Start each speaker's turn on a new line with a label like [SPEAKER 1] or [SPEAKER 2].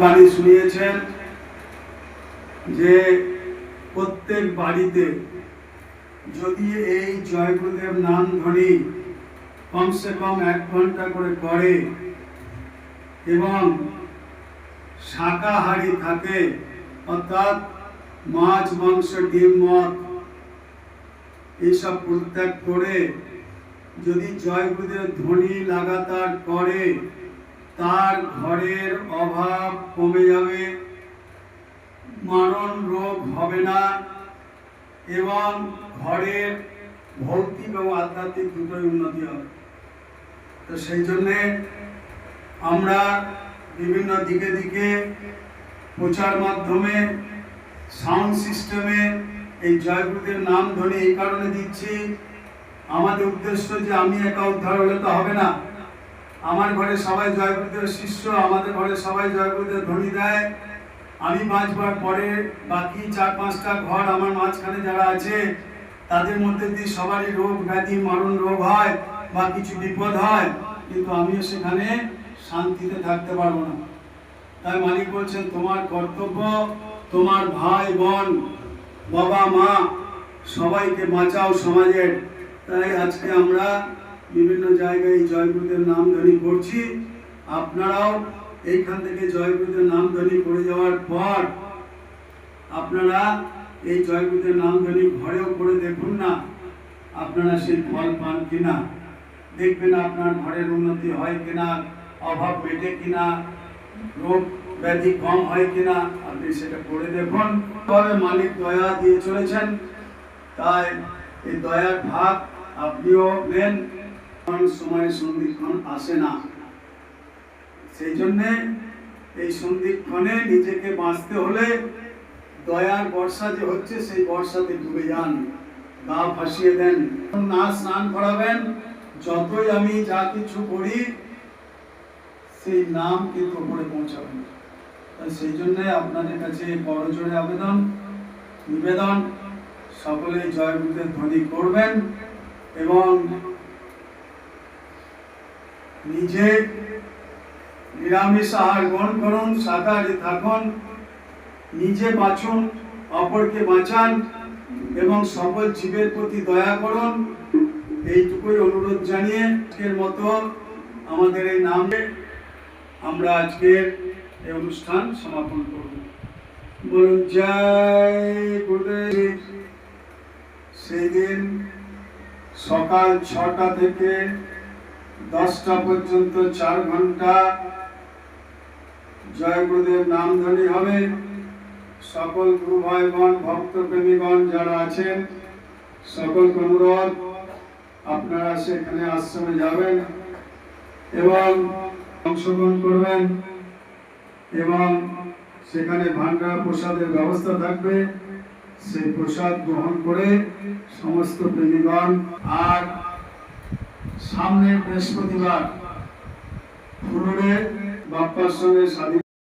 [SPEAKER 1] বাণী শুনিয়েছেন যে প্রত্যেক বাড়িতে যদি এই জয় গুরুদেব নাম ধ্বনি কমসে কম 1 ঘন্টা করে এবং শাকাহারী থাকে, অর্থাৎ মাছ মাংস ডিম মদ এইসব পরিত্যাগ করে যদি জয় গুরুদেব ধ্বনি লাগাতার করে, তার ঘরের অভাব কমে যাবে, মারণ রোগ হবে না এবং ঘরের ভৌতিক এবং আধ্যাত্মিক দুটোই উন্নতি হবে। তো সেই জন্যে আমরা বিভিন্ন দিকে দিকে প্রচার মাধ্যমে সাউন্ড সিস্টেমে এই জয় গুরুদেব নাম ধ্বনি এই কারণে দিচ্ছি, আমাদের উদ্দেশ্য যে আমি একা উদ্ধার হলে তো হবে না, আমার ঘরে সবাই জয় গুরুদেবের শিষ্য, আমাদের ঘরে সবাই জয় গুরুদেব ধ্বনি দেয়। আমি বাঁচবার পরে বাকি 4-5টা ঘর আমার মাঝখানে যারা আছে তাদের মধ্যে দিয়ে সবারই রোগ ব্যাধি মরণ রোগ হয় বা কিছু বিপদ হয়, কিন্তু আমিও সেখানে শান্তিতে থাকতে পারবো না। তাই মালিক বলছেন তোমার কর্তব্য তোমার ভাই বোন বাবা মা সবাইকে বাঁচাও সমাজের। তাই আজকে আমরা বিভিন্ন জায়গায় জয় গুরুদেব নাম ধ্বনি করছি। আপনারাও এইখান থেকে জয় গুরুদেব নাম ধ্বনি করে যাওয়ার পর আপনারা এই জয় গুরুদেব নাম ধ্বনি ঘরেও করে দেখুন না, আপনারা সেই ফল পান কিনা, দেখবেন আপনার ঘরের উন্নতি হয় কিনা, অভাব মেটে কিনা, রোগ ব্যাধি কম হয় কিনা, আপনি সেটা করে দেখুন। তবে মালিক দয়া দিয়ে চলেছেন, তাই এই দয়ার ভাগ আপনিও নেন। সময় সন্ধিক্ষণ আসে না, সেই জন্যে এই সন্ধিক্ষণে নিজেকে বাঁচতে হলে দয়ার বর্ষা যে হচ্ছে সেই বর্ষাতে ডুবে যান, গা ভাসিয়ে দেন, না স্নান করাবেন। যতই আমি যা কিছু করি সেই নাম কিন্তু উপরে পৌঁছাবেন। তাই সেই জন্যে আপনাদের কাছে বড় জোরে আবেদন নিবেদন, সকলেই জয় গুরুদেব ধ্বনি করবেন এবং নিজে নিরামিষ আহার গ্রহণ করুন, শাকাহারী থাকুন, নিজে বাঁচুন, অপরকে বাঁচান এবং সকল জীবের প্রতি দয়া করুন। এইটুকুই অনুরোধ জানিয়ে আজকের মতো আমাদের এই নামে আমরা আজকের এই অনুষ্ঠান সমাপন করব। বলুন জয় গুরুদেব। সেই দিন সকাল 6টা থেকে 10টা পর্যন্ত 4 ঘন্টা জয় গুরুদেব নাম ধ্বনি হবে। সকল গুরু ভাইগণ ভক্ত প্রেমীগণ যারা আছেন সকলকে অনুরোধ আপনারা সেখানে আশ্রমে যাবেন এবং অংশগ্রহণ করবেন এবং সেখানে ভান্ডার প্রসাদের ব্যবস্থা থাকবে, সেই প্রসাদ গ্রহণ করে সমস্ত প্রেমীগণ। আর সামনে বৃহস্পতিবার ফুলুরে বাপ্পার সঙ্গে